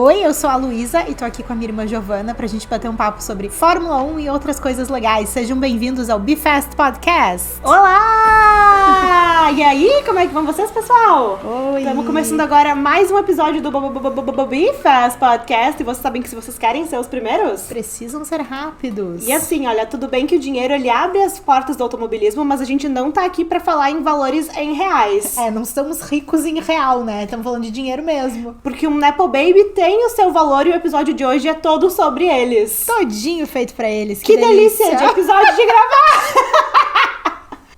Oi, eu sou a Luísa e tô aqui com a minha irmã Giovana pra gente bater um papo sobre Fórmula 1 e outras coisas legais. Sejam bem-vindos ao BeFast Podcast. Olá! E aí, como é que vão vocês, pessoal? Oi! Estamos começando agora mais um episódio do BeFast Podcast. E vocês sabem que se vocês querem ser os primeiros, precisam ser rápidos. E assim, olha, tudo bem que o dinheiro, ele abre as portas do automobilismo, mas a gente não tá aqui pra falar em valores em reais. Não estamos ricos em real, né? Estamos falando de dinheiro mesmo. Porque um Nepo Baby tem o seu valor e o episódio de hoje é todo sobre eles. Todinho feito pra eles. Que delícia de episódio de gravar!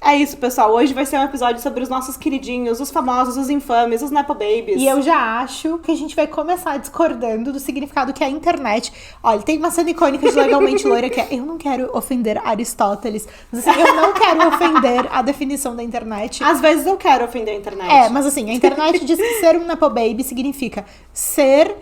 É isso, pessoal. Hoje vai ser um episódio sobre os nossos queridinhos, os famosos, os infames, os Nepo Babies. E eu já acho que a gente vai começar discordando do significado que é a internet. Olha, tem uma cena icônica de Legalmente Loira que é: eu não quero ofender Aristóteles, mas assim, eu não quero ofender a definição da internet. Às vezes eu quero ofender a internet. Mas assim, a internet diz que ser um Nepo Baby significa ser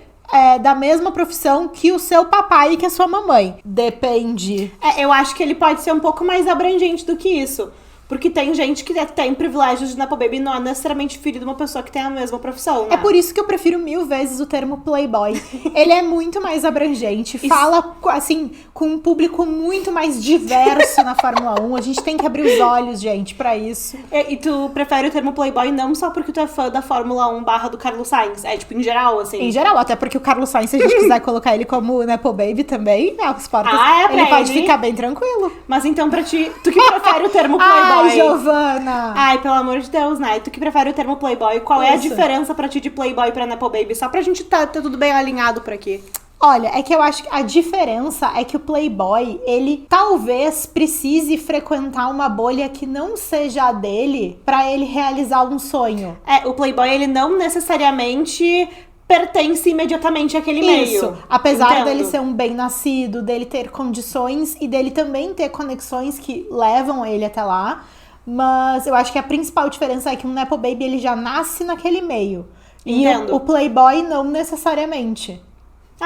da mesma profissão que o seu papai e que a sua mamãe. Depende. Eu acho que ele pode ser um pouco mais abrangente do que isso. Porque tem gente que tem privilégios de Nepo Baby e não é necessariamente filho de uma pessoa que tem a mesma profissão, né? É por isso que eu prefiro 1000 vezes o termo playboy. Ele é muito mais abrangente, fala, assim, com um público muito mais diverso na Fórmula 1. A gente tem que abrir os olhos, gente, pra isso. E tu prefere o termo playboy não só porque tu é fã da Fórmula 1 / do Carlos Sainz, tipo, em geral, assim? Em geral, até porque o Carlos Sainz, se a gente quiser colocar ele como Nepo Baby também, as portas, ele pode ficar bem tranquilo. Mas então, pra ti, tu que prefere o termo playboy... Ai, Giovana! Ai, pelo amor de Deus, né? Tu que prefere o termo playboy, qual é a diferença pra ti de playboy pra Nepo Baby? Só pra gente ter tudo bem alinhado por aqui. Olha, é que eu acho que a diferença é que o playboy, ele talvez precise frequentar uma bolha que não seja a dele pra ele realizar um sonho. O playboy, ele não necessariamente pertence imediatamente àquele meio. Isso, apesar dele ser um bem-nascido, dele ter condições e dele também ter conexões que levam ele até lá. Mas eu acho que a principal diferença é que um Nepo Baby, ele já nasce naquele meio. Entendo. E o playboy não necessariamente.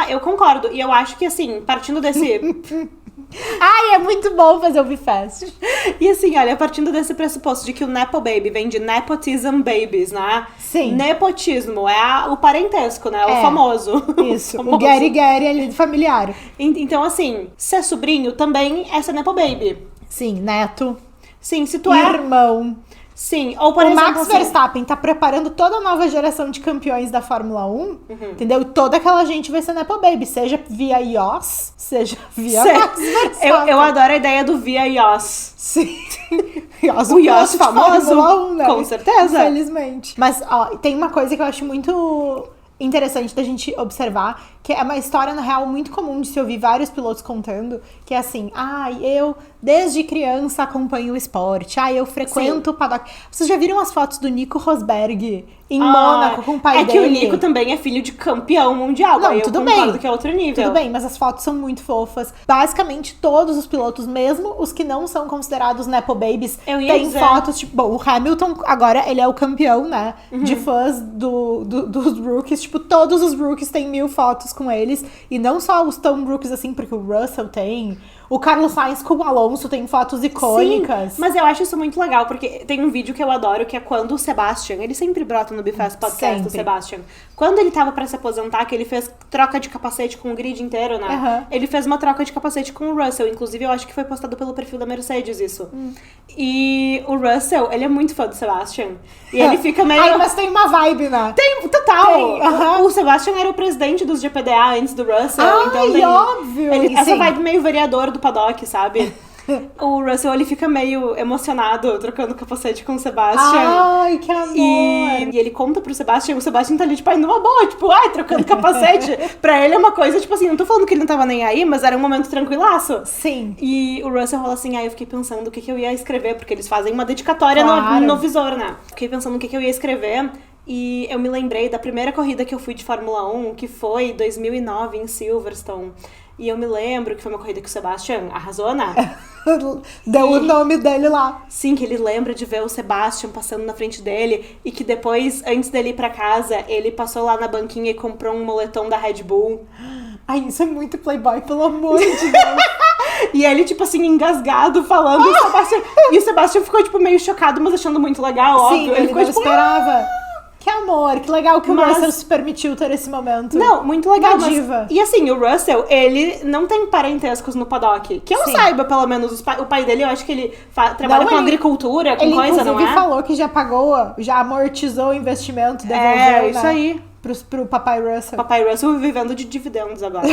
Eu concordo. E eu acho que, assim, partindo desse... Ai, é muito bom fazer o BeFast. E assim, olha, partindo desse pressuposto de que o Nepo Baby vem de Nepotism Babies, né? Sim. Nepotismo é o parentesco, né? O famoso. Isso, o Gary ali do familiar. Então, assim, ser sobrinho também é ser Nepo Baby. Sim, neto. Sim, se tu irmão. Sim, ou por exemplo... O Max Verstappen tá preparando toda a nova geração de campeões da Fórmula 1, entendeu? E toda aquela gente vai ser Nepo Baby, seja via Ios, seja via Max Verstappen. Eu adoro a ideia do via Ios. Sim. O Ios famoso, 1, né? Com certeza. Infelizmente. Mas, ó, tem uma coisa que eu acho muito interessante da gente observar, que é uma história, na real, muito comum de se ouvir vários pilotos contando, que é assim: eu desde criança acompanho o esporte, eu frequento o paddock. Vocês já viram as fotos do Nico Rosberg em Mônaco com o pai dele? É que o Nico também é filho de campeão mundial. Não, aí tudo eu bem. concordo que é outro nível. Tudo bem, mas as fotos são muito fofas. Basicamente, todos os pilotos, mesmo os que não são considerados Nepo Babies, têm fotos, tipo, bom, o Hamilton agora, ele é o campeão, né, de fãs dos rookies, tipo, todos os rookies têm 1000 fotos com eles, e não só os tão rookies assim, porque o Russell tem... O Carlos Sainz com o Alonso tem fotos icônicas. Sim, mas eu acho isso muito legal, porque tem um vídeo que eu adoro, que é quando o Sebastian, ele sempre brota no BeFast Podcast, o Sebastian. Quando ele tava pra se aposentar, que ele fez troca de capacete com o grid inteiro, né? Ele fez uma troca de capacete com o Russell. Inclusive, eu acho que foi postado pelo perfil da Mercedes isso. E o Russell, ele é muito fã do Sebastian. E ele fica meio... mas tem uma vibe, né? Tem, total! O Sebastian era o presidente dos GPDA antes do Russell. Então tem... óbvio! Essa vibe meio vereador do paddock, sabe? O Russell, ele fica meio emocionado trocando capacete com o Sebastian. Ai, que amor! E ele conta pro Sebastian, o Sebastian tá ali, tipo, numa boa, tipo, trocando capacete. Pra ele é uma coisa, tipo assim, não tô falando que ele não tava nem aí, mas era um momento tranquilaço. Sim. E o Russell fala assim, eu fiquei pensando o que eu ia escrever, porque eles fazem uma dedicatória no visor, né? Fiquei pensando o que eu ia escrever. E eu me lembrei da primeira corrida que eu fui de Fórmula 1, que foi 2009 em Silverstone. E eu me lembro que foi uma corrida que o Sebastian arrasou, né? Deu o nome dele lá. Sim, que ele lembra de ver o Sebastian passando na frente dele e que depois, antes dele ir pra casa, ele passou lá na banquinha e comprou um moletom da Red Bull. Ai, isso é muito playboy, pelo amor de Deus. E ele, tipo assim, engasgado, falando. E o Sebastian ficou, tipo, meio chocado, mas achando muito legal, óbvio. Sim, ele ficou, não esperava. Que amor, que legal que o Russell se permitiu ter esse momento. Não, muito legal. Uma diva. E assim, o Russell, ele não tem parentescos no paddock. Que eu saiba, pelo menos, o pai dele, eu acho que ele trabalha com agricultura, com coisa, não é? Ele falou que já pagou, já amortizou o investimento, devolveu, isso aí. Pro papai Russell. Papai Russell vivendo de dividendos agora.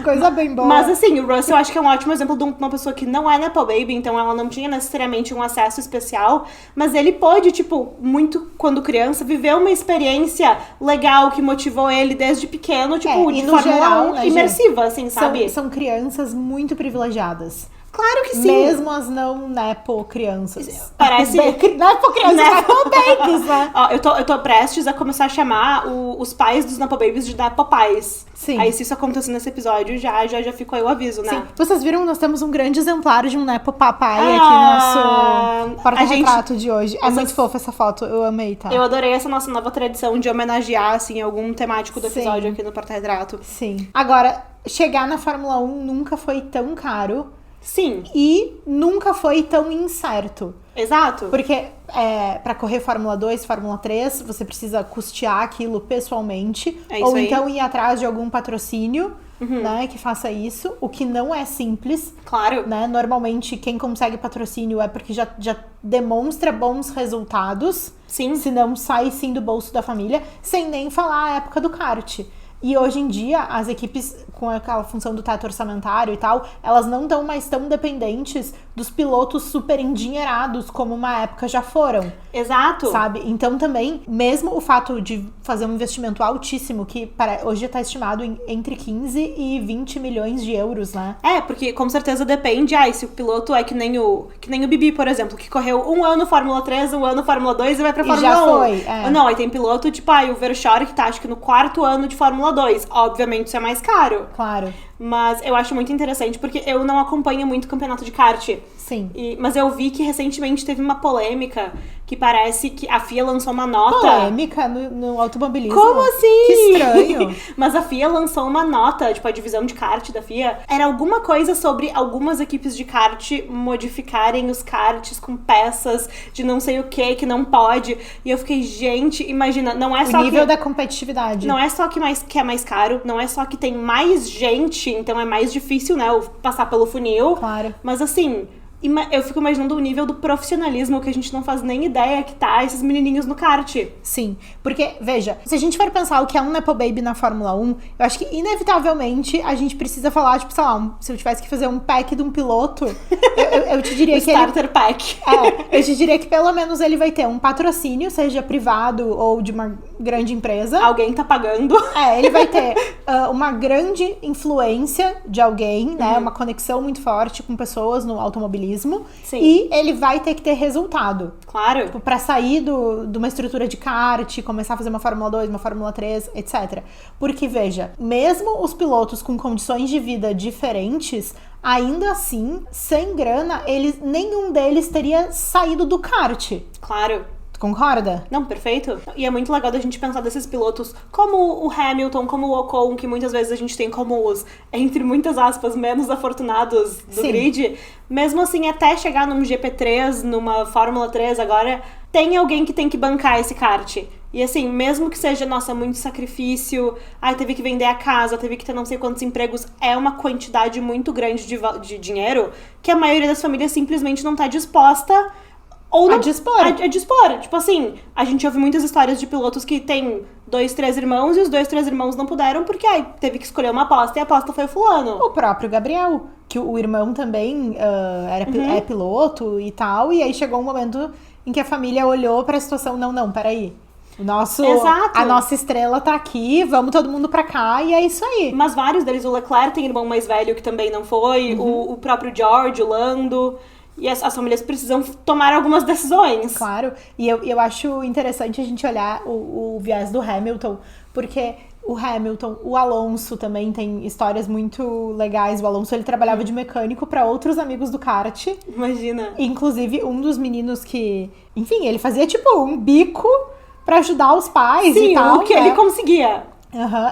Coisa bem boa. Mas assim, o Russell eu acho que é um ótimo exemplo de uma pessoa que não é Nepo Baby, então ela não tinha necessariamente um acesso especial, mas ele pôde, tipo, muito quando criança, viver uma experiência legal que motivou ele desde pequeno, tipo, de Fórmula 1, imersiva, assim, sabe? São crianças muito privilegiados. Claro que sim. Mesmo as não Nepo crianças. Parece... Nepo crianças, Nepo Babies, né? Ó, eu tô prestes a começar a chamar os pais dos Nepo Babies de Nepo Pais. Sim. Aí se isso acontecer nesse episódio, já ficou aí o aviso, né? Sim. Vocês viram, nós temos um grande exemplar de um Nepo papai aqui no nosso porta-retrato de hoje. É muito fofa essa foto, eu amei, tá? Eu adorei essa nossa nova tradição de homenagear, assim, algum temático do episódio aqui no porta-retrato. Sim. Agora, chegar na Fórmula 1 nunca foi tão caro. Sim. E nunca foi tão incerto. Exato. Porque pra correr Fórmula 2, Fórmula 3, você precisa custear aquilo pessoalmente. Ou então ir atrás de algum patrocínio, né, que faça isso. O que não é simples. Claro. Né? Normalmente, quem consegue patrocínio é porque já demonstra bons resultados. Sim. Senão sai sim do bolso da família. Sem nem falar a época do kart. E hoje em dia, as equipes, com aquela função do teto orçamentário e tal, elas não estão mais tão dependentes dos pilotos super endinheirados, como uma época já foram. Exato. Sabe? Então também, mesmo o fato de fazer um investimento altíssimo, que hoje está estimado entre 15 e 20 milhões de euros, né? Porque com certeza depende, se o piloto é que nem o Bibi, por exemplo, que correu um ano Fórmula 3, um ano Fórmula 2 e vai pra Fórmula 1. Já foi, Não, aí tem piloto, tipo, o Verschoor, que tá, acho que no 4º ano de Fórmula 2. Obviamente isso é mais caro. Claro. Mas eu acho muito interessante, porque eu não acompanho muito campeonato de kart. Sim. Mas eu vi que recentemente teve uma polêmica que parece que a FIA lançou uma nota... Polêmica no automobilismo? Como assim? Que estranho. Mas a FIA lançou uma nota, tipo, a divisão de kart da FIA. Era alguma coisa sobre algumas equipes de kart modificarem os karts com peças de não sei o que não pode. E eu fiquei, gente, imagina, não é só o nível da competitividade. Não é só que é mais caro, não é só que tem mais gente, então é mais difícil, né, passar pelo funil. Claro. Mas assim... Eu fico imaginando o nível do profissionalismo que a gente não faz nem ideia que tá esses menininhos no kart. Sim, porque, veja, se a gente for pensar o que é um Nepo Baby na Fórmula 1, eu acho que, inevitavelmente, a gente precisa falar, tipo, sei lá, se eu tivesse que fazer um pack de um piloto, eu te diria que starter pack. Eu te diria que pelo menos ele vai ter um patrocínio, seja privado ou de uma grande empresa. Alguém tá pagando. Ele vai ter uma grande influência de alguém, né, uma conexão muito forte com pessoas no automobilismo. Sim. E ele vai ter que ter resultado. Claro. Tipo, pra sair de uma estrutura de kart, começar a fazer uma Fórmula 2, uma Fórmula 3, etc. Porque, veja, mesmo os pilotos com condições de vida diferentes, ainda assim, sem grana, nenhum deles teria saído do kart. Claro. Concorda? Não, perfeito. E é muito legal da gente pensar desses pilotos como o Hamilton, como o Ocon, que muitas vezes a gente tem como os, entre muitas aspas, menos afortunados do grid. Mesmo assim, até chegar num GP3, numa Fórmula 3 agora, tem alguém que tem que bancar esse kart. E assim, mesmo que seja, nossa, muito sacrifício, teve que vender a casa, teve que ter não sei quantos empregos, é uma quantidade muito grande de dinheiro que a maioria das famílias simplesmente não tá disposta a dispor. Tipo assim, a gente ouve muitas histórias de pilotos que tem 2, 3 irmãos e os 2, 3 irmãos não puderam porque teve que escolher uma aposta e a aposta foi fulano. O próprio Gabriel, que o irmão também é piloto e tal, e aí chegou um momento em que a família olhou pra situação, não, peraí. A nossa estrela tá aqui, vamos todo mundo pra cá, e é isso aí. Mas vários deles, o Leclerc tem irmão mais velho que também não foi, o próprio George, o Lando... E as famílias precisam tomar algumas decisões. Claro. E eu acho interessante a gente olhar o viés do Hamilton, porque o Hamilton, o Alonso também tem histórias muito legais. O Alonso, ele trabalhava de mecânico para outros amigos do kart. Imagina. Inclusive, um dos meninos que... Enfim, ele fazia tipo um bico para ajudar os pais e tal. Sim, o que ele conseguia.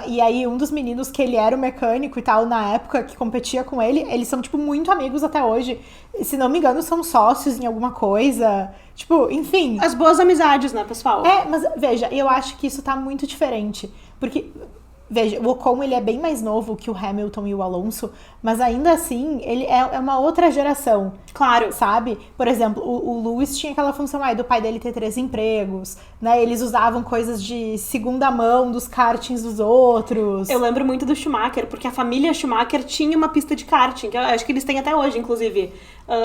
E aí, um dos meninos que ele era o mecânico e tal, na época, que competia com ele, eles são, tipo, muito amigos até hoje. Se não me engano, são sócios em alguma coisa. Tipo, enfim. As boas amizades, né, pessoal? Mas veja, eu acho que isso tá muito diferente. Porque, veja, o Ocon, ele é bem mais novo que o Hamilton e o Alonso, mas ainda assim, ele é uma outra geração. Claro. Sabe? Por exemplo, o Lewis tinha aquela função aí do pai dele ter 3 empregos, né? Eles usavam coisas de segunda mão dos kartings dos outros. Eu lembro muito do Schumacher, porque a família Schumacher tinha uma pista de karting, que eu acho que eles têm até hoje, inclusive,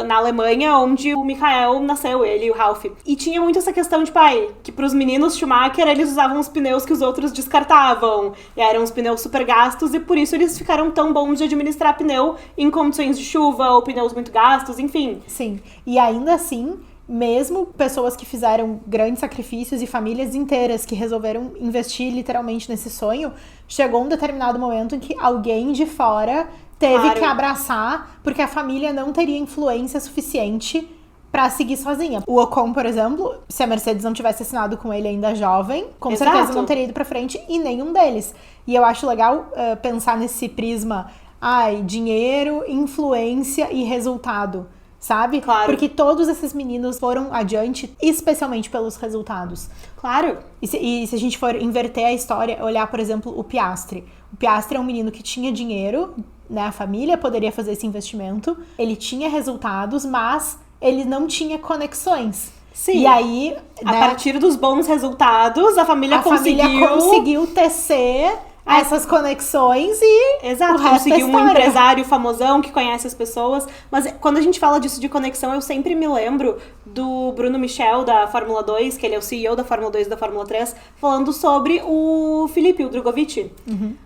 na Alemanha, onde o Michael nasceu, ele e o Ralf. E tinha muito essa questão de pai, que pros meninos Schumacher, eles usavam os pneus que os outros descartavam. E eram os pneus super gastos, e por isso eles ficaram tão bons de administrar pneu em condições de chuva, ou pneus muito gastos, enfim. Sim, e ainda assim, mesmo pessoas que fizeram grandes sacrifícios e famílias inteiras que resolveram investir literalmente nesse sonho, chegou um determinado momento em que alguém de fora teve que abraçar, porque a família não teria influência suficiente pra seguir sozinha. O Ocon, por exemplo, se a Mercedes não tivesse assinado com ele ainda jovem, com certeza não teria ido pra frente, e nenhum deles. E eu acho legal pensar nesse prisma, dinheiro, influência e resultado. Sabe? Claro. Porque todos esses meninos foram adiante, especialmente pelos resultados. Claro. E se a gente for inverter a história, olhar, por exemplo, o Piastri. O Piastri é um menino que tinha dinheiro, né? A família poderia fazer esse investimento. Ele tinha resultados, mas ele não tinha conexões. Sim. E aí, a partir dos bons resultados, a família conseguiu tecer essas conexões e exato, conseguiu um empresário famosão que conhece as pessoas. Mas quando a gente fala disso de conexão, eu sempre me lembro do Bruno Michel da Fórmula 2, que ele é o CEO da Fórmula 2 e da Fórmula 3, falando sobre o Felipe, o Drogovic.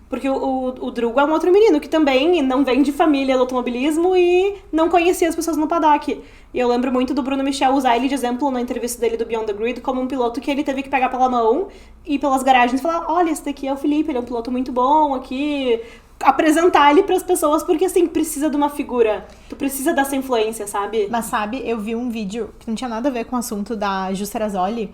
Porque o Drugo é um outro menino que também não vem de família do automobilismo e não conhecia as pessoas no paddock. E eu lembro muito do Bruno Michel usar ele de exemplo na entrevista dele do Beyond the Grid como um piloto que ele teve que pegar pela mão e ir pelas garagens e falar, olha, esse daqui é o Felipe, ele é um piloto muito bom aqui. Apresentar ele pras pessoas, porque assim, precisa de uma figura. Tu precisa dessa influência, sabe? Mas sabe, eu vi um vídeo que não tinha nada a ver com o assunto da Ju Serrazoli,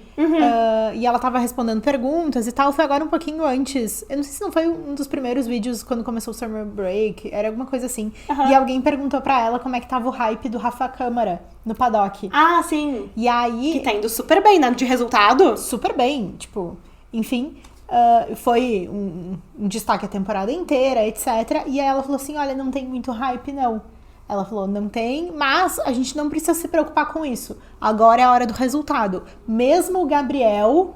e ela tava respondendo perguntas e tal, foi agora um pouquinho antes. Eu não sei se não foi um dos primeiros vídeos quando começou o Summer Break, era alguma coisa assim. E alguém perguntou pra ela como é que tava o hype do Rafa Câmara no paddock. Ah, sim. E aí... Que tá indo super bem, né? De resultado. Super bem, tipo, enfim... foi um destaque a temporada inteira, etc. E aí ela falou assim, olha, não tem muito hype, não. Ela falou, não tem, mas a gente não precisa se preocupar com isso. Agora é a hora do resultado. Mesmo o Gabriel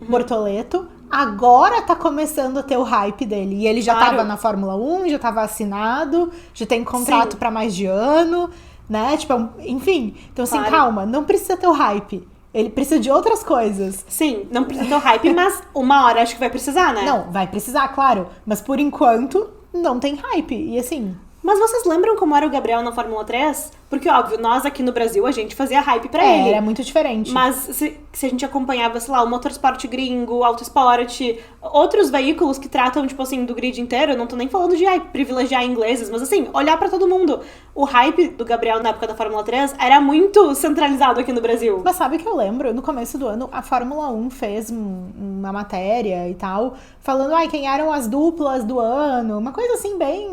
Bortoleto agora tá começando a ter o hype dele. E ele já tava na Fórmula 1, já tava assinado, já tem contrato pra mais de ano, né? Tipo, enfim. Então assim, calma, não precisa ter o hype. Ele precisa de outras coisas. Sim, não precisa ter o hype, mas uma hora acho que vai precisar, né? Não, vai precisar, claro. Mas por enquanto, não tem hype. E assim... Mas vocês lembram como era o Gabriel na Fórmula 3? Porque, óbvio, nós aqui no Brasil, a gente fazia hype pra ele. Era muito diferente. Mas se a gente acompanhava, sei lá, o motorsport gringo, o autosport, outros veículos que tratam, tipo assim, do grid inteiro, eu não tô nem falando de privilegiar ingleses, mas assim, olhar pra todo mundo. O hype do Gabriel na época da Fórmula 3 era muito centralizado aqui no Brasil. Mas sabe o que eu lembro? No começo do ano, a Fórmula 1 fez uma matéria e tal, falando, quem eram as duplas do ano, uma coisa assim, bem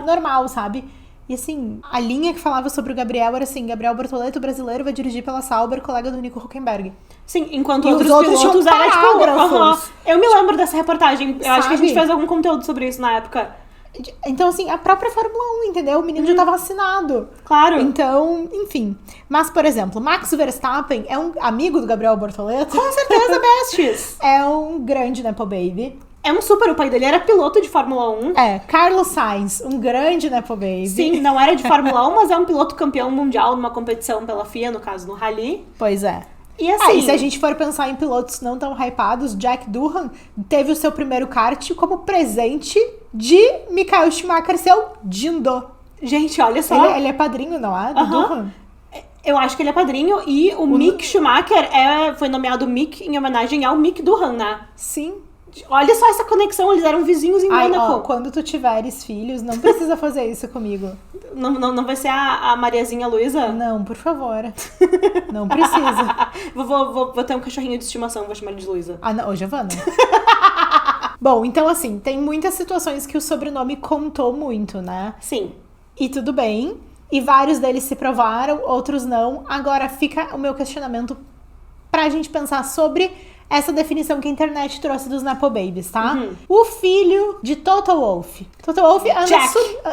normal, sabe? E assim, a linha que falava sobre o Gabriel era assim, Gabriel Bortoleto, brasileiro, vai dirigir pela Sauber, colega do Nico Huckenberg. Sim, enquanto outros pilotos eram tipo... Eu me lembro dessa reportagem, eu acho que a gente fez algum conteúdo sobre isso na época. Então, assim, a própria Fórmula 1, entendeu? O menino já tava assinado. Claro. Então, enfim. Mas, por exemplo, Max Verstappen é um amigo do Gabriel Bortoleto. Com certeza, besties. É um grande Nepo Baby. É um super, o pai dele era piloto de Fórmula 1. Carlos Sainz, um grande Nepo Baby. Sim, não era de Fórmula 1, mas é um piloto campeão mundial numa competição pela FIA, no caso, no Rally. Pois é. E assim... e se a gente for pensar em pilotos não tão hypados, Jack Doohan teve o seu primeiro kart como presente de Michael Schumacher, seu Dindo. Gente, olha só. Ele é padrinho, não é? Do Doohan? Eu acho que ele é padrinho e o Mick Schumacher foi nomeado Mick em homenagem ao Mick Doohan, né? Sim. Olha só essa conexão, eles eram vizinhos em Mônaco. Quando tu tiveres filhos, não precisa fazer isso comigo. Não vai ser a Mariazinha Luísa? Não, por favor. Não precisa. Vou ter um cachorrinho de estimação, vou chamar ele de Luísa. Não, Giovana. Bom, então assim, tem muitas situações que o sobrenome contou muito, né? Sim. E tudo bem. E vários deles se provaram, outros não. Agora fica o meu questionamento pra gente pensar sobre essa definição que a internet trouxe dos Nepo Babies, tá? O filho de Toto Wolff. Toto Wolff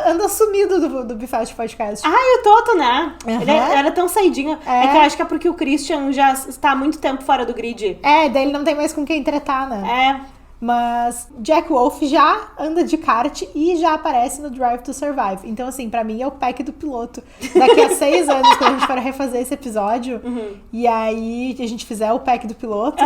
anda sumido do Bifast Podcast. Ah, e o Toto, né? Ele era tão saidinho. É que eu acho que é porque o Christian já está há muito tempo fora do grid. Daí ele não tem mais com quem tretar, né? Mas Jack Wolf já anda de kart e já aparece no Drive to Survive. Então, assim, pra mim é o pack do piloto. Daqui a 6 anos, quando a gente for refazer esse episódio, e aí a gente fizer o pack do piloto...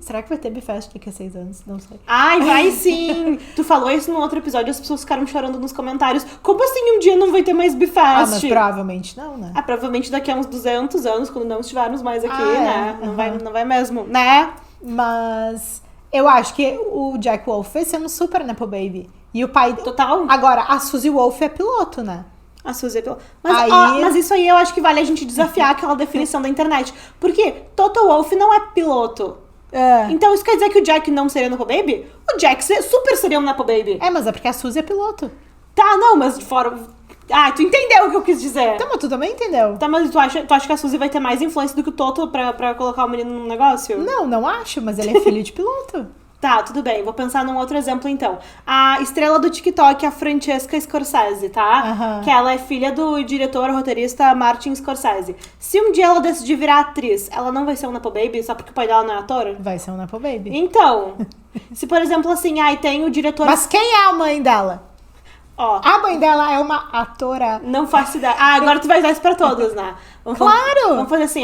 Será que vai ter Bifast daqui a 6 anos? Não sei. Ai, vai sim! Tu falou isso no outro episódio, as pessoas ficaram chorando nos comentários. Como assim um dia não vai ter mais Bifast? Mas provavelmente não, né? Provavelmente daqui a uns 200 anos, quando não estivermos mais aqui, né? Não vai mesmo, né? Mas... eu acho que o Jack Wolf vai ser um super Nepo Baby. E o pai... Total. Agora, a Suzy Wolf é piloto, né? A Suzy é piloto. Mas isso aí eu acho que vale a gente desafiar aquela definição da internet. Porque Toto Wolff não é piloto. Então isso quer dizer que o Jack não seria Nepo Baby? O Jack super seria um Nepo Baby. Mas é porque a Suzy é piloto. Tá, não, mas de fora... tu entendeu o que eu quis dizer. Tá, mas tu também entendeu. Tá, mas tu acha que a Suzy vai ter mais influência do que o Toto pra colocar o menino num negócio? Não acho, mas ele é filho de piloto. Tá, tudo bem. Vou pensar num outro exemplo, então. A estrela do TikTok, a Francesca Scorsese, tá? Que ela é filha do diretor, roteirista Martin Scorsese. Se um dia ela decidir virar atriz, ela não vai ser um Nepo Baby só porque o pai dela não é ator? Vai ser um Nepo Baby. Então, se por exemplo assim, tem o diretor... Mas quem é a mãe dela? A mãe dela é uma atora. Não faço ideia. Agora tu vai dar isso pra todos, né? Claro! Vamos fazer assim,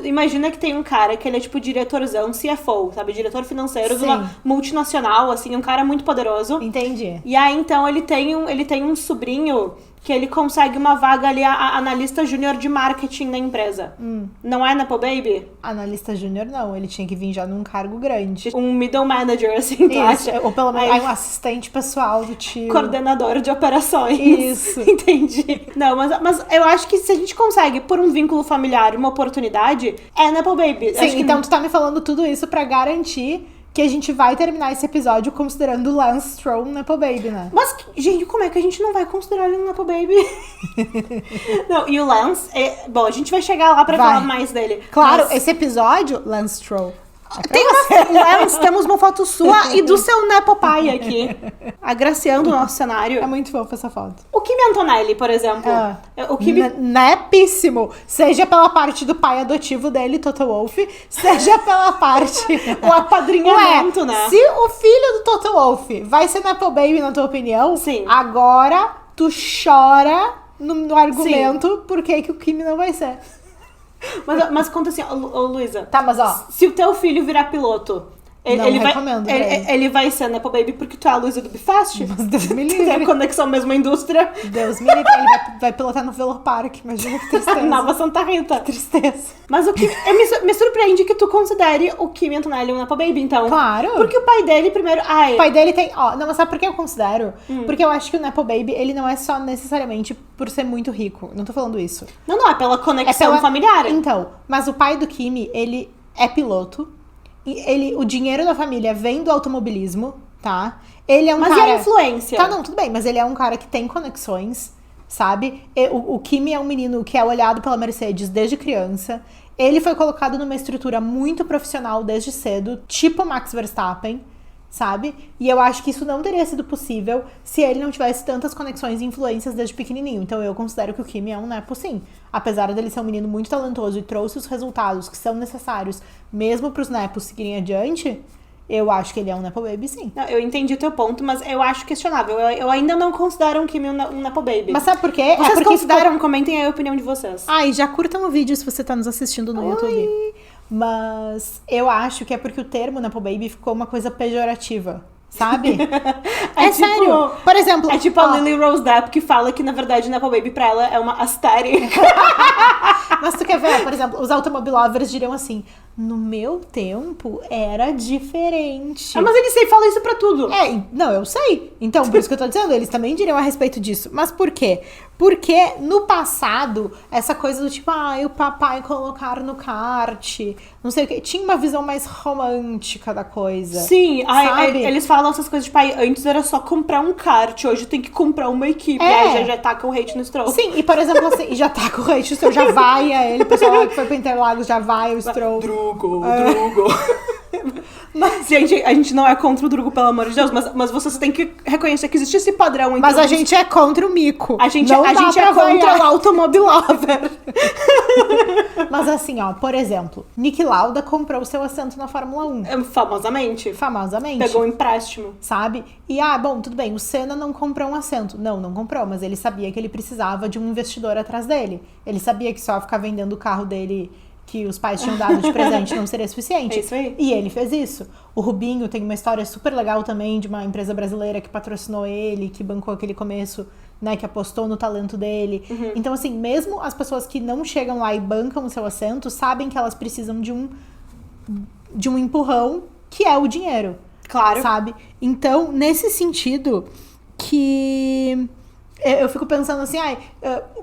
imagina que tem um cara que ele é tipo diretorzão, CFO, sabe? Diretor financeiro de uma multinacional, assim, um cara muito poderoso. Entendi. E aí, então, ele tem um sobrinho que ele consegue uma vaga ali, a analista júnior de marketing na empresa. Não é Nepo Baby? Analista júnior não, ele tinha que vir já num cargo grande. Um middle manager, assim, tu acha? Ou pelo menos um assistente pessoal do tio. Coordenador de operações. Isso. Entendi. Não, mas eu acho que se a gente consegue, por um vínculo familiar, uma oportunidade, é Nepo Baby. Sim, então tu tá me falando tudo isso pra garantir que a gente vai terminar esse episódio considerando o Lance Stroll um Nepo Baby, né? Mas, gente, como é que a gente não vai considerar ele um Nepo Baby? Não, e o Lance... Bom, a gente vai chegar lá pra falar mais dele. Claro, esse episódio, Lance Stroll... Lance, temos uma foto sua e do seu Nepo pai aqui, agraciando o nosso cenário. É muito fofa essa foto. O Kimi Antonelli, por exemplo. O Kimi... Nepíssimo. Seja pela parte do pai adotivo dele, Toto Wolff, seja pela parte... o apadrinhamento, né? Se o filho do Toto Wolff vai ser Nepo Baby, na tua opinião, sim, agora tu chora no argumento por que o Kimi não vai ser. Mas conta assim, Luísa. Tá, mas se o teu filho virar piloto, ele vai ser Nepo Baby porque tu é a Luísa do Bifast? Mas Deus me livre. Tem a conexão mesmo à indústria. Deus me livre. Ele vai pilotar no Velo Park. Imagina que tristeza. Nova Santa Rita. Que tristeza. Mas o que me surpreende que tu considere o Kimi Antonelli um Nepo Baby, então. Claro. Porque o pai dele, primeiro... O pai dele tem... não, mas sabe por que eu considero? Porque eu acho que o Nepo Baby, ele não é só necessariamente por ser muito rico. Não tô falando isso. Não, é pela conexão familiar. Então, mas o pai do Kimi, ele é piloto. E o dinheiro da família vem do automobilismo, tá? Ele é um cara... Mas e a influência? Tá, não, tudo bem. Mas ele é um cara que tem conexões, sabe? O Kimi é um menino que é olhado pela Mercedes desde criança. Ele foi colocado numa estrutura muito profissional desde cedo, tipo Max Verstappen, sabe? E eu acho que isso não teria sido possível se ele não tivesse tantas conexões e influências desde pequenininho. Então eu considero que o Kimi é um Nepo, sim. Apesar dele ser um menino muito talentoso e trouxe os resultados que são necessários mesmo pros Nepos seguirem adiante, eu acho que ele é um Nepo Baby, sim. Não, eu entendi o teu ponto, mas eu acho questionável. Eu ainda não considero um Kimi um Nepo Baby. Mas sabe por quê? Vocês consideram? Comentem aí a opinião de vocês. E já curtam o vídeo se você tá nos assistindo no YouTube. Mas eu acho que é porque o termo Nepo Baby ficou uma coisa pejorativa, sabe? Tipo, sério. Por exemplo... É tipo a Lily Rose Depp, que fala que, na verdade, Nepo Baby pra ela é uma aesthetic. Mas tu quer ver, por exemplo, os automobilovers diriam assim, no meu tempo era diferente. Mas eles falam isso pra tudo. Não, eu sei. Então, por isso que eu tô dizendo, eles também diriam a respeito disso. Mas por quê? Porque no passado, essa coisa do tipo, o papai colocar no kart, não sei o que, tinha uma visão mais romântica da coisa. Sim, eles falam essas coisas, tipo, antes era só comprar um kart, hoje tem que comprar uma equipe. Aí já tá com o hate no Stroll. Sim, e por exemplo, assim, já tá com o hate no Stroll, já vai ele, o pessoal que foi pra Interlagos já vai o Stroll. Drugo. Mas, gente, a gente não é contra o Drugo, pelo amor de Deus, mas vocês têm que reconhecer que existe esse padrão. Mas a gente é contra o mico. A gente é contra o automobilover. Mas assim, por exemplo, Niki Lauda comprou o seu assento na Fórmula 1. Famosamente. Pegou um empréstimo. Sabe? E, bom, tudo bem, o Senna não comprou um assento. Não comprou, mas ele sabia que ele precisava de um investidor atrás dele. Ele sabia que só ficar vendendo o carro dele que os pais tinham dado de presente não seria suficiente. É isso aí. E ele fez isso. O Rubinho tem uma história super legal também de uma empresa brasileira que patrocinou ele, que bancou aquele começo, né, que apostou no talento dele. Então, assim, mesmo as pessoas que não chegam lá e bancam o seu assento, sabem que elas precisam de um empurrão, que é o dinheiro. Claro. Sabe? Então, nesse sentido, que... eu fico pensando assim,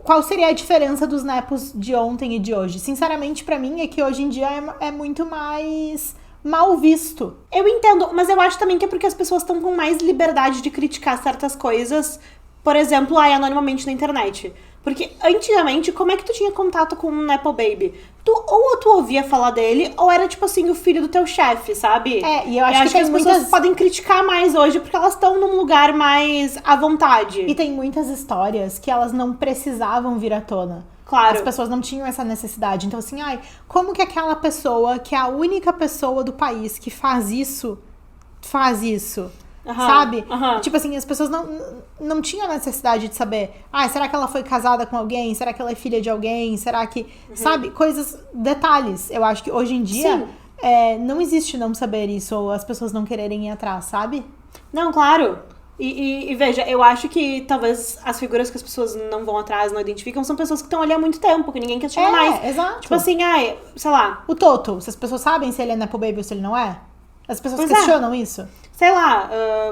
qual seria a diferença dos nepos de ontem e de hoje? Sinceramente, pra mim, é que hoje em dia é muito mais mal visto. Eu entendo, mas eu acho também que é porque as pessoas estão com mais liberdade de criticar certas coisas, por exemplo, anonimamente na internet. Porque antigamente, como é que tu tinha contato com um Nepo Baby? Ou tu ouvia falar dele, ou era tipo assim, o filho do teu chefe, sabe? E eu acho que as pessoas podem criticar mais hoje, porque elas estão num lugar mais à vontade. E tem muitas histórias que elas não precisavam vir à tona. Claro. As pessoas não tinham essa necessidade. Então assim, como que aquela pessoa, que é a única pessoa do país que faz isso, sabe? Tipo assim, as pessoas não tinham a necessidade de saber, será que ela foi casada com alguém? Será que ela é filha de alguém? Será que... Sabe? Coisas, detalhes. Eu acho que hoje em dia não existe não saber isso, ou as pessoas não quererem ir atrás, sabe? Não, claro. E veja, eu acho que talvez as figuras que as pessoas não vão atrás, não identificam, são pessoas que estão ali há muito tempo, que ninguém questiona mais. Exato. Tipo assim, sei lá. O Toto, se as pessoas sabem se ele é Nepo Baby ou se ele não é? As pessoas questionam isso? Sei lá,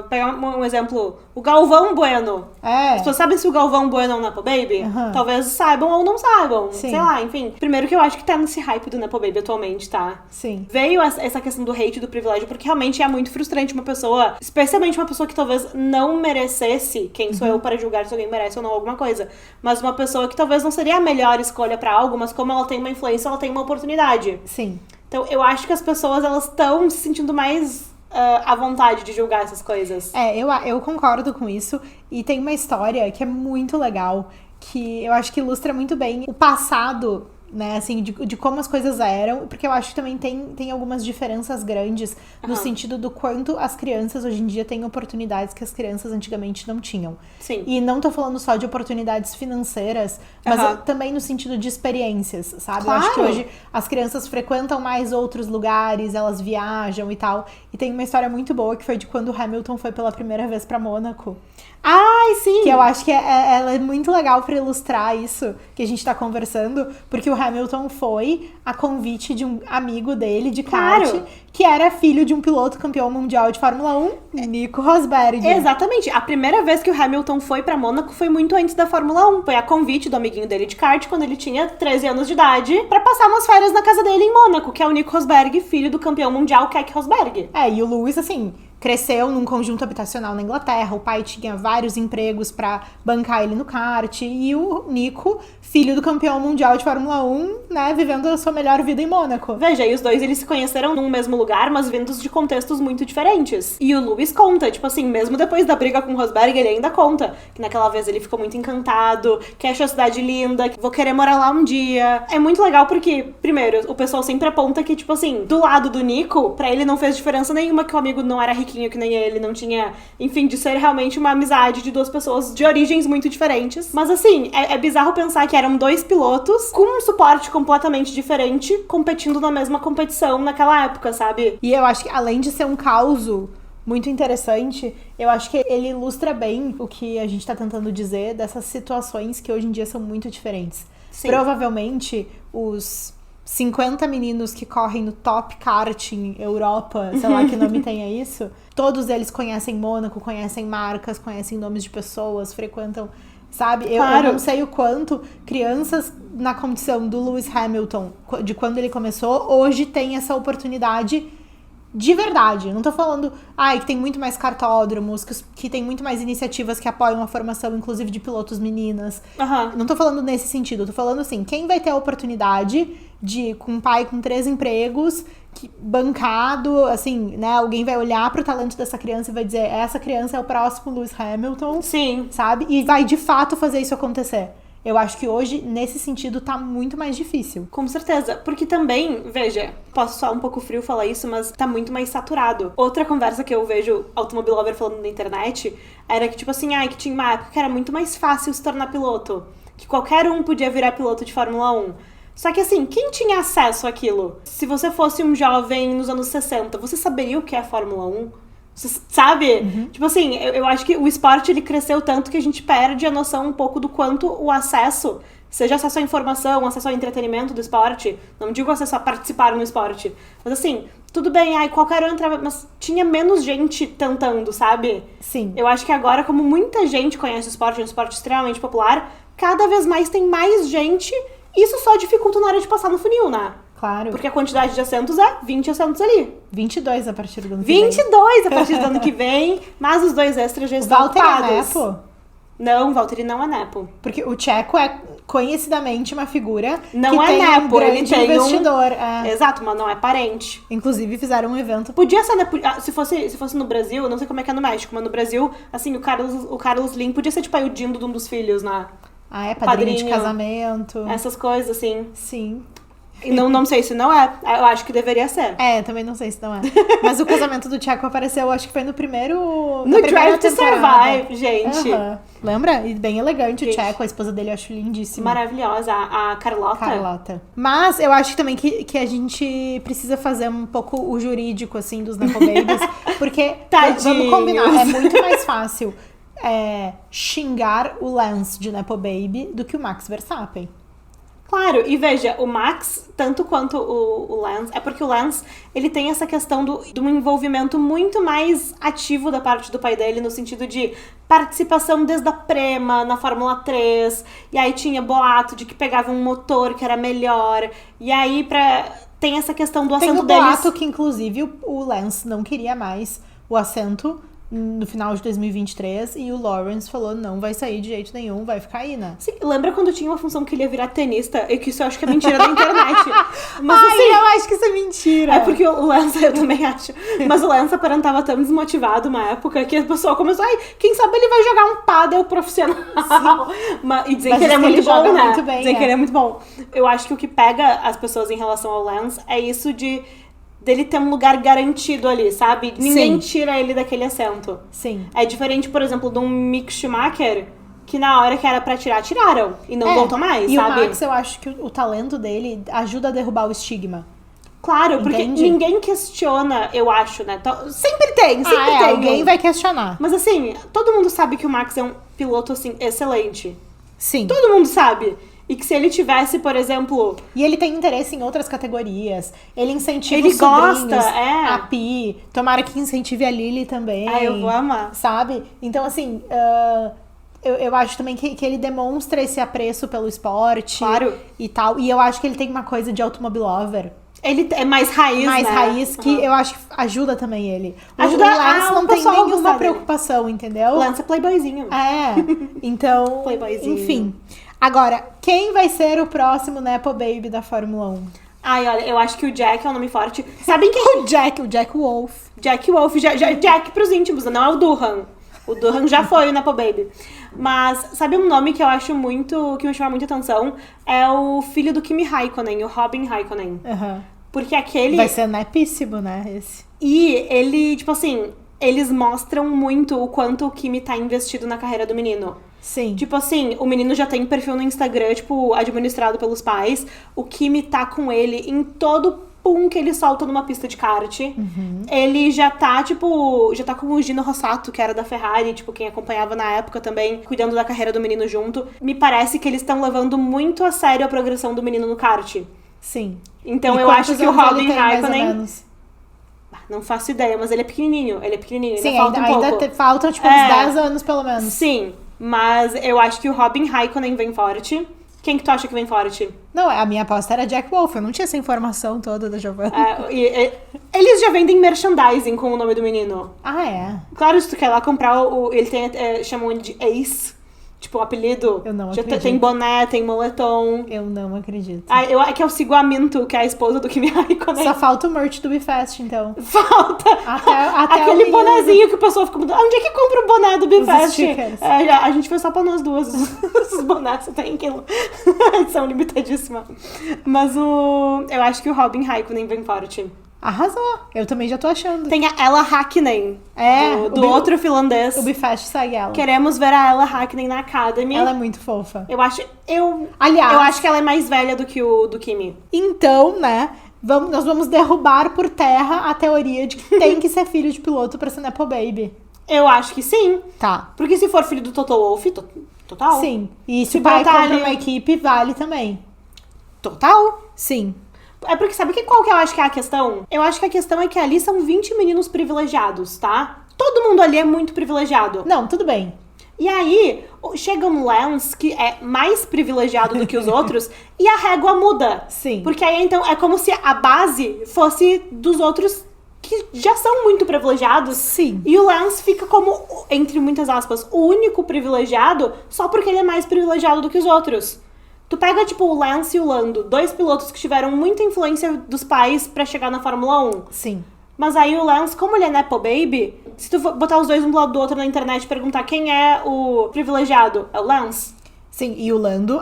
pegar um exemplo, o Galvão Bueno. As pessoas sabem se o Galvão Bueno é um Nepo Baby? Talvez saibam ou não saibam. Sim. Sei lá, enfim. Primeiro que eu acho que tá nesse hype do Nepo Baby atualmente, tá? Sim. Veio essa questão do hate, do privilégio, porque realmente é muito frustrante uma pessoa, especialmente uma pessoa que talvez não merecesse, quem sou eu para julgar se alguém merece ou não alguma coisa, mas uma pessoa que talvez não seria a melhor escolha pra algo, mas como ela tem uma influência, ela tem uma oportunidade. Sim. Então eu acho que as pessoas, elas estão se sentindo mais... à vontade de julgar essas coisas. Eu concordo com isso. E tem uma história que é muito legal, que eu acho que ilustra muito bem o passado, né, assim, de como as coisas eram, porque eu acho que também tem algumas diferenças grandes no sentido do quanto as crianças hoje em dia têm oportunidades que as crianças antigamente não tinham. Sim. E não tô falando só de oportunidades financeiras, mas também no sentido de experiências, sabe? Claro. Eu acho que hoje as crianças frequentam mais outros lugares, elas viajam e tal. E tem uma história muito boa que foi de quando o Hamilton foi pela primeira vez pra Mônaco. Ai, sim! Que eu acho que ela é muito legal pra ilustrar isso que a gente tá conversando, porque o Hamilton foi a convite de um amigo dele de kart, que era filho de um piloto campeão mundial de Fórmula 1, Nico Rosberg. Exatamente. A primeira vez que o Hamilton foi pra Mônaco foi muito antes da Fórmula 1. Foi a convite do amiguinho dele de kart, quando ele tinha 13 anos de idade, pra passar umas férias na casa dele em Mônaco, que é o Nico Rosberg, filho do campeão mundial Keck Rosberg. E o Lewis, assim... cresceu num conjunto habitacional na Inglaterra, o pai tinha vários empregos pra bancar ele no kart, e o Nico, filho do campeão mundial de Fórmula 1, né, vivendo a sua melhor vida em Mônaco. Veja, e os dois, eles se conheceram num mesmo lugar, mas vindos de contextos muito diferentes. E o Lewis conta, tipo assim, mesmo depois da briga com o Rosberg, ele ainda conta que naquela vez ele ficou muito encantado, que achou a cidade linda, que vou querer morar lá um dia. É muito legal porque, primeiro, o pessoal sempre aponta que, tipo assim, do lado do Nico, pra ele não fez diferença nenhuma que o amigo não era riquinho que nem ele, não tinha, enfim, de ser realmente uma amizade de duas pessoas de origens muito diferentes. Mas assim, é bizarro pensar que eram dois pilotos com um suporte completamente diferente, competindo na mesma competição naquela época, sabe? E eu acho que além de ser um caos muito interessante. Eu acho que ele ilustra bem o que a gente tá tentando dizer dessas situações que hoje em dia são muito diferentes. Sim. Provavelmente, os 50 meninos que correm no Top Karting Europa, sei lá que nome tenha isso, todos eles conhecem Mônaco, conhecem marcas, conhecem nomes de pessoas, frequentam, sabe? Eu não sei o quanto crianças na condição do Lewis Hamilton, de quando ele começou, hoje tem essa oportunidade de verdade. Não tô falando, que tem muito mais cartódromos, que tem muito mais iniciativas que apoiam a formação, inclusive de pilotos meninas. Não tô falando nesse sentido, tô falando assim, quem vai ter a oportunidade de, com um pai com 3 empregos, bancado, assim, né, alguém vai olhar pro talento dessa criança e vai dizer, essa criança é o próximo Lewis Hamilton. Sim. Sabe? E vai, de fato, fazer isso acontecer. Eu acho que hoje, nesse sentido, tá muito mais difícil. Com certeza. Porque também, veja, posso soar um pouco frio falar isso, mas tá muito mais saturado. Outra conversa que eu vejo automobilover falando na internet era que, tipo assim, que tinha uma época que era muito mais fácil se tornar piloto. Que qualquer um podia virar piloto de Fórmula 1. Só que assim, quem tinha acesso àquilo? Se você fosse um jovem nos anos 60, você saberia o que é Fórmula 1? Você sabe? Uhum. Tipo assim, eu acho que o esporte ele cresceu tanto que a gente perde a noção um pouco do quanto o acesso, seja acesso à informação, acesso ao entretenimento do esporte, não digo acesso a participar no esporte, mas assim, tudo bem, qualquer um entrava, mas tinha menos gente tentando, sabe? Sim. Eu acho que agora, como muita gente conhece o esporte, é um esporte extremamente popular, cada vez mais tem mais gente, isso só dificulta na hora de passar no funil, né? Claro. Porque a quantidade de assentos é 20 assentos ali. 22 a partir do ano que vem. 22 a partir do ano que vem, mas os 2 extras já estão ocupados. Valtteri é nepo? Não, Valtteri não é nepo. Porque o Checo é conhecidamente uma figura não que é tem nepo, um grande ele tem investidor. Exato, mas não é parente. Inclusive fizeram um evento. Podia ser, né? Se fosse no Brasil, não sei como é que é no México, mas no Brasil, assim, o Carlos Slim podia ser tipo aí o Dindo de um dos filhos, né? Padrinho de casamento. Essas coisas, assim. Sim. E não sei se não é. Eu acho que deveria ser. Também não sei se não é. Mas o casamento do Checo apareceu, acho que foi no primeiro... No Drive to Survive, gente. Lembra? E bem elegante o Checo, a esposa dele eu acho lindíssima. Maravilhosa, a Carlota. Mas eu acho também que a gente precisa fazer um pouco o jurídico, assim, dos Nepo Babies. Porque, vamos combinar, é muito mais fácil xingar o Lance de Nepo Baby do que o Max Verstappen. Claro, e veja, o Max, tanto quanto o Lance, é porque o Lance, ele tem essa questão de um envolvimento muito mais ativo da parte do pai dele, no sentido de participação desde a Prema, na Fórmula 3, e aí tinha boato de que pegava um motor que era melhor, e aí tem essa questão do assento deles. Tem o boato que, inclusive, o Lance não queria mais o assento no final de 2023, e o Lawrence falou, não vai sair de jeito nenhum, vai ficar aí, né? Sim, lembra quando tinha uma função que ele ia virar tenista? E que isso eu acho que é mentira da internet. Mas, assim, eu acho que isso é mentira. É porque o Lance, eu também acho. Mas o Lance aparentava tão desmotivado uma época que a pessoa começou, quem sabe ele vai jogar um pádel profissional. E dizem que ele é muito bom, né? Muito bem, dizem que ele é muito bom. Eu acho que o que pega as pessoas em relação ao Lance é isso dele ter um lugar garantido ali, sabe? Ninguém tira ele daquele assento. Sim. É diferente, por exemplo, de um Mick Schumacher, que na hora que era pra tirar, tiraram. E não voltou mais, sabe? E o Max, eu acho que o talento dele ajuda a derrubar o estigma. Claro, porque ninguém questiona, eu acho, né? Sempre tem. Alguém vai questionar. Mas assim, todo mundo sabe que o Max é um piloto, assim, excelente. Sim. Todo mundo sabe. E que se ele tivesse, por exemplo... E ele tem interesse em outras categorias. Ele incentiva ele os sobrinhos, gosta, a Pi. Tomara que incentive a Lily também. Eu vou amar. Sabe? Então, assim... Eu acho também que ele demonstra esse apreço pelo esporte. Claro. E tal. E eu acho que ele tem uma coisa de automobilover. Ele é mais raiz, mais raiz, que eu acho que ajuda também ele. Ajuda o Lance não tem nenhuma preocupação, entendeu? O Lance é playboyzinho. Então... Playboyzinho. Enfim... Agora, quem vai ser o próximo Nepo Baby da Fórmula 1? Olha, eu acho que o Jack é um nome forte. Sabem quem? O Jack Wolff. Jack Wolff, Jack pros íntimos, não é o Durham. O Durham já foi o Nepo Baby. Mas, sabe um nome que eu acho que me chama muita atenção? É o filho do Kimi Raikkonen, o Robin Raikkonen. Porque aquele... Vai ser nepíssimo, né, esse? E ele, tipo assim, eles mostram muito o quanto o Kimi tá investido na carreira do menino. Sim. Tipo assim, o menino já tem perfil no Instagram, tipo, administrado pelos pais. O Kimi tá com ele em todo pum que ele solta numa pista de kart. Ele já tá com o Gino Rossato, que era da Ferrari, tipo, quem acompanhava na época também, cuidando da carreira do menino junto. Me parece que eles estão levando muito a sério a progressão do menino no kart. Sim. Então eu acho que o Robin Raikkonen... Não faço ideia, mas ele é pequenininho. Sim, ainda falta um pouco. Faltam, tipo, uns 10 anos, pelo menos. Sim, mas eu acho que o Robin Raikkonen vem forte. Quem que tu acha que vem forte? Não, a minha aposta era Jack Wolf. Eu não tinha essa informação toda da Giovanna. Eles já vendem merchandising com o nome do menino. Ah, é? Claro, se tu quer lá comprar ele tem, chamam ele de Ace. Tipo, o apelido. Eu não já acredito. Tem boné, tem moletom. Eu não acredito. É que eu sigo a Minto, que é a esposa do Kimi Raikkonen. Só falta o merch do BeFast, então. Falta! Até aquele bonezinho que o pessoal fica mudando. Onde é que compra o boné do BeFast? A gente fez só pra nós duas. Os bonés só tem aquilo. Edição limitadíssima. Mas eu acho que o Robin Raikkonen vem forte. Arrasou. Eu também já tô achando. Tem a Ella Hakkinen. Do outro finlandês. O BeFast segue ela. Queremos ver a Ella Hakkinen na Academy. Ela é muito fofa. Aliás, eu acho que ela é mais velha do que o do Kimi. Então, né, nós vamos derrubar por terra a teoria de que tem que ser filho de piloto pra ser Nepo Baby. Eu acho que sim. Tá. Porque se for filho do Toto Wolff, total. Sim. E se o pai compra uma equipe, vale também. Total. Sim. É porque sabe qual que eu acho que é a questão? Eu acho que a questão é que ali são 20 meninos privilegiados, tá? Todo mundo ali é muito privilegiado. Não, tudo bem. E aí, chega um Lance que é mais privilegiado do que os outros e a régua muda. Sim. Porque aí, então, é como se a base fosse dos outros que já são muito privilegiados. Sim. E o Lance fica como, entre muitas aspas, o único privilegiado só porque ele é mais privilegiado do que os outros. Tu pega, tipo, o Lance e o Lando, 2 pilotos que tiveram muita influência dos pais pra chegar na Fórmula 1. Sim. Mas aí o Lance, como ele é Nepo Baby, se tu botar os dois um do lado do outro na internet e perguntar quem é o privilegiado, é o Lance. Sim, e o Lando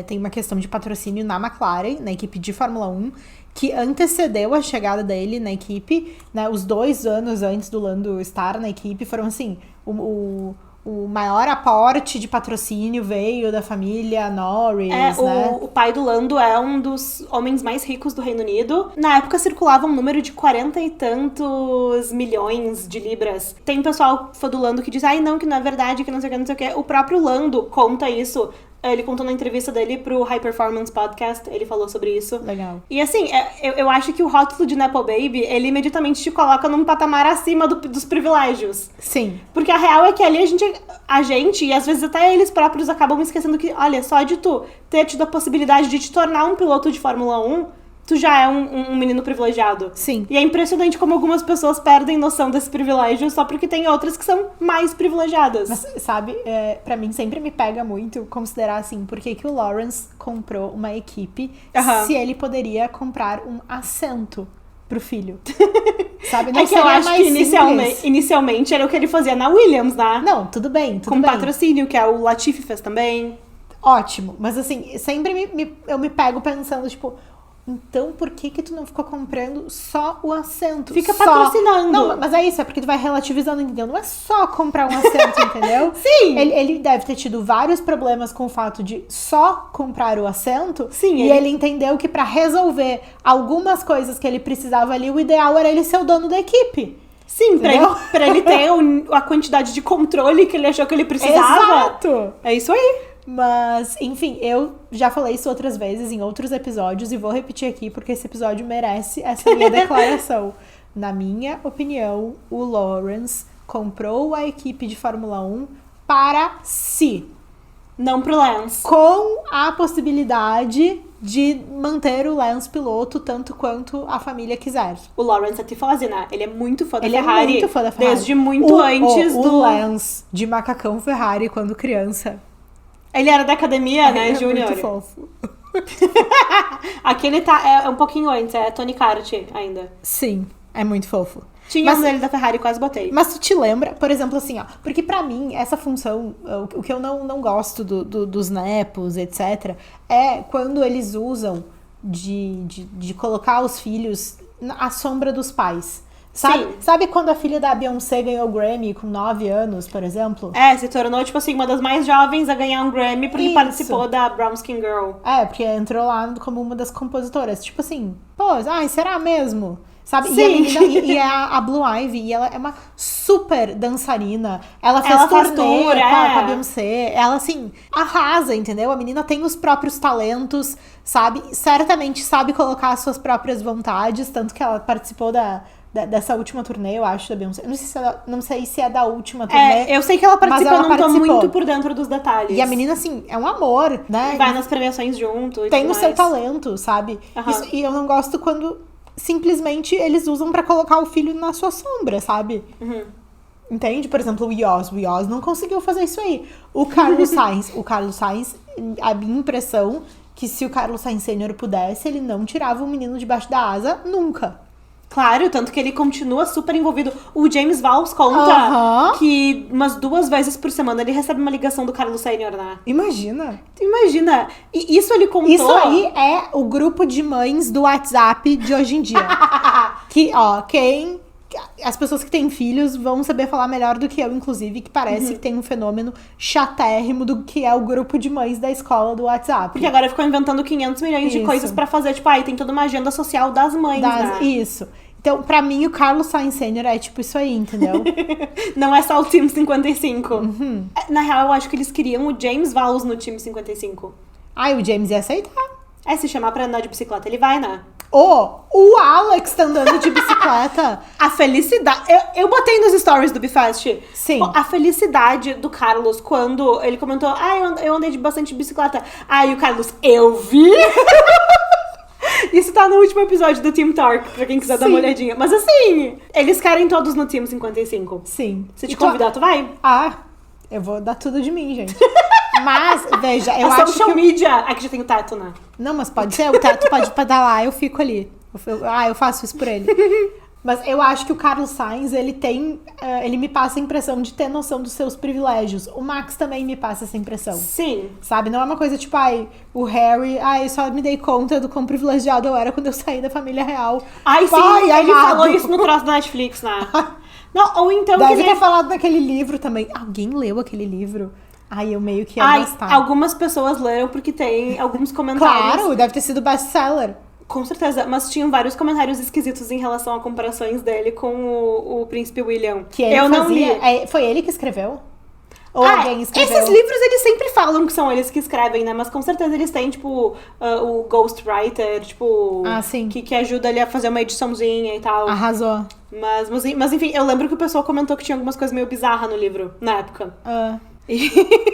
tem uma questão de patrocínio na McLaren, na equipe de Fórmula 1, que antecedeu a chegada dele na equipe, né? Os 2 anos antes do Lando estar na equipe foram, assim, o maior aporte de patrocínio veio da família Norris, né? O pai do Lando é um dos homens mais ricos do Reino Unido. Na época circulava um número de 40 e tantos milhões de libras. Tem pessoal fã do Lando que diz, não, que não é verdade, que não sei o que, não sei o que. O próprio Lando conta isso. Ele contou na entrevista dele pro High Performance Podcast, ele falou sobre isso. Legal. E assim, eu acho que o rótulo de Nepo Baby, ele imediatamente te coloca num patamar acima dos privilégios. Sim. Porque a real é que ali a gente, e às vezes até eles próprios acabam esquecendo que, olha, só de tu ter tido a possibilidade de te tornar um piloto de Fórmula 1, tu já é um menino privilegiado. Sim. E é impressionante como algumas pessoas perdem noção desse privilégio só porque tem outras que são mais privilegiadas. Mas, sabe, pra mim sempre me pega muito considerar, assim, por que o Lawrence comprou uma equipe se ele poderia comprar um assento pro filho. Sabe? Não é que eu acho que inicialmente era o que ele fazia na Williams, né? Não, tudo bem, Com patrocínio, que o Latifi fez também. Ótimo. Mas, assim, sempre eu me pego pensando, tipo... Então, por que tu não ficou comprando só o assento? Fica patrocinando. Não, mas é isso, é porque tu vai relativizando, entendeu? Não é só comprar um assento, entendeu? Sim! Ele deve ter tido vários problemas com o fato de só comprar o assento. Sim. E ele entendeu que pra resolver algumas coisas que ele precisava ali, o ideal era ele ser o dono da equipe. Sim, pra ele ter a quantidade de controle que ele achou que ele precisava. Exato! É isso aí. Mas, enfim, eu já falei isso outras vezes em outros episódios e vou repetir aqui porque esse episódio merece essa minha declaração. Na minha opinião, o Lawrence comprou a equipe de Fórmula 1 para si. Não pro Lance. Com a possibilidade de manter o Lance piloto tanto quanto a família quiser. O Lawrence é tifosi, né? Ele é muito fã da Ferrari. Ele é muito fã da Ferrari. Desde muito antes do... O Lance de macacão Ferrari quando criança. Ele era da academia, né, Júnior? Muito fofo. Aqui ele é um pouquinho antes, é Tony Kart ainda. Sim, é muito fofo. Tinha um dele da Ferrari, quase botei. Mas tu te lembra, por exemplo, assim, ó, porque pra mim, essa função, o que eu não gosto dos nepos, etc., é quando eles usam de colocar os filhos à sombra dos pais. Sabe quando a filha da Beyoncé ganhou o Grammy com 9 anos, por exemplo? Se tornou, tipo assim, uma das mais jovens a ganhar um Grammy porque participou da Brown Skin Girl. Porque entrou lá como uma das compositoras. Tipo assim, será mesmo? Sabe? Sim. E a menina, a Blue Ivy, e ela é uma super dançarina. Ela fez turnê com a Beyoncé. Ela, assim, arrasa, entendeu? A menina tem os próprios talentos, sabe? Certamente sabe colocar as suas próprias vontades. Tanto que ela participou dessa última turnê, eu acho, da Beyoncé. Não sei se é da última turnê. Eu sei que ela participou, não tô muito por dentro dos detalhes. E a menina, assim, é um amor, né? Vai nas premiações junto e tem o seu talento, sabe? E eu não gosto quando simplesmente eles usam pra colocar o filho na sua sombra, sabe? Entende? Por exemplo, o Yoz não conseguiu fazer isso aí. O Carlos Sainz, a minha impressão que se o Carlos Sainz Sênior pudesse, ele não tirava o menino debaixo da asa nunca. Claro, tanto que ele continua super envolvido. O James Valls conta que umas 2 vezes por semana ele recebe uma ligação do Carlos Sênior, né? Imagina. E isso ele contou. Isso aí é o grupo de mães do WhatsApp de hoje em dia. As pessoas que têm filhos vão saber falar melhor do que eu, inclusive, que parece que tem um fenômeno chatérrimo do que é o grupo de mães da escola do WhatsApp. Porque agora ficou inventando 500 milhões de coisas pra fazer. Tipo, tem toda uma agenda social das mães, né? Isso. Então, pra mim, o Carlos Sainz Sênior é tipo isso aí, entendeu? Não é só o time 55. Na real, eu acho que eles queriam o James Valls no time 55. O James ia aceitar. Se chamar pra andar de bicicleta, ele vai, né? O Alex tá andando de bicicleta. A felicidade... Eu botei nos stories do Bifest. Sim. A felicidade do Carlos quando ele comentou... eu andei bastante de bicicleta. E o Carlos... Eu vi! Isso tá no último episódio do Team Talk, pra quem quiser dar uma olhadinha. Mas assim, eles querem todos no Team 55. Sim. Se te convidar, tu vai? Eu vou dar tudo de mim, gente. Mas, veja, eu acho que... social media... Aqui já tem o teto, né? Não, mas pode ser. O teto pode pedalar, eu fico ali. Eu faço isso por ele. Mas eu acho que o Carlos Sainz, ele me passa a impressão de ter noção dos seus privilégios. O Max também me passa essa impressão. Sim. Sabe? Não é uma coisa tipo, o Harry... eu só me dei conta do quão privilegiado eu era quando eu saí da família real. Sim, ele falou isso no troço da Netflix, né? Não, ou então... Deve ter falado naquele livro também. Alguém leu aquele livro? Eu meio que ia gostar. Algumas pessoas leram porque tem alguns comentários... Claro, deve ter sido best-seller. Com certeza, mas tinham vários comentários esquisitos em relação a comparações dele com o Príncipe William. Que ele não li. Foi ele que escreveu? Ou alguém escreveu? Esses livros, eles sempre falam que são eles que escrevem, né? Mas com certeza eles têm, tipo, o ghostwriter, tipo... sim. Que ajuda ali a fazer uma ediçãozinha e tal. Arrasou. Mas enfim, eu lembro que o pessoal comentou que tinha algumas coisas meio bizarras no livro, na época.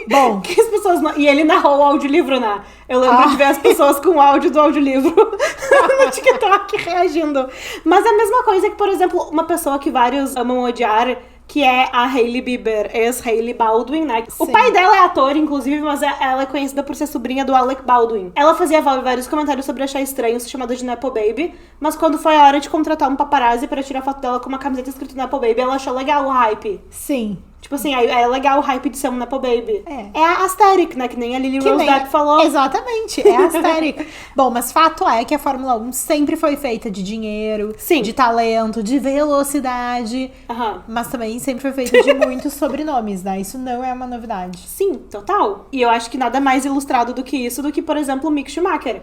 Bom. Que as pessoas e ele narrou o audiolivro, né? Eu lembro de ver as pessoas com o áudio do audiolivro no TikTok reagindo. Mas é a mesma coisa que, por exemplo, uma pessoa que vários amam odiar, que é a Hailey Bieber, ex-Hailey Baldwin, né? Sim. O pai dela é ator, inclusive, mas ela é conhecida por ser sobrinha do Alec Baldwin. Ela fazia vários comentários sobre achar estranho ser chamada de Nepo Baby, mas quando foi a hora de contratar um paparazzi pra tirar foto dela com uma camiseta escrito Nepo Baby, ela achou legal o hype. Sim. Tipo assim, é legal o hype de ser um Nepo Baby. É a aesthetic, né? Que nem a Lily Rose Depp falou. Exatamente, é a aesthetic. Bom, mas fato é que a Fórmula 1 sempre foi feita de dinheiro, de talento, de velocidade. Mas também sempre foi feita de muitos sobrenomes, né? Isso não é uma novidade. Sim, total. E eu acho que nada mais ilustrado do que isso, do que, por exemplo, o Mick Schumacher.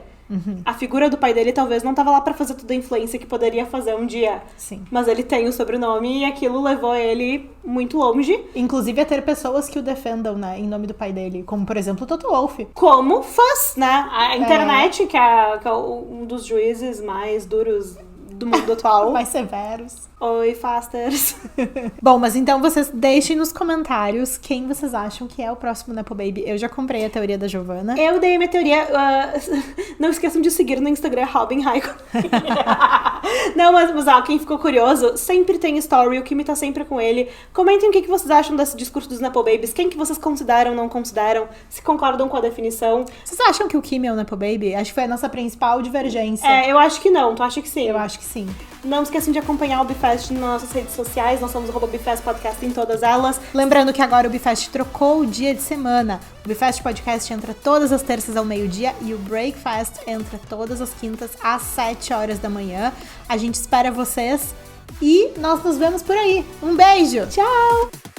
A figura do pai dele talvez não tava lá pra fazer toda a influência que poderia fazer um dia. Sim. Mas ele tem o sobrenome e aquilo levou ele muito longe. Inclusive a ter pessoas que o defendam, né, em nome do pai dele. Como, por exemplo, o Toto Wolff. Como fãs, né? A internet, que é um dos juízes mais duros do mundo atual. Mais severos. Oi, Fasters. Bom, mas então vocês deixem nos comentários quem vocês acham que é o próximo Nepo Baby. Eu já comprei a teoria da Giovanna. Eu dei a minha teoria. Não esqueçam de seguir no Instagram, Robin Raiko. Não, mas quem ficou curioso, sempre tem story, o Kimi tá sempre com ele. Comentem o que vocês acham desse discurso dos Nepo Babies. Quem que vocês consideram, não consideram? Se concordam com a definição. Vocês acham que o Kimi é o Nepo Baby? Acho que foi a nossa principal divergência. Eu acho que não. Tu acha que sim? Eu acho que sim. Não esqueçam de acompanhar o Bifest nas nossas redes sociais. Nós somos o @Bifest Podcast em todas elas. Lembrando que agora o Bifest trocou o dia de semana. O Bifest Podcast entra todas as terças ao meio-dia e o Breakfast entra todas as quintas às 7 horas da manhã. A gente espera vocês E nós nos vemos por aí. Um beijo! Tchau!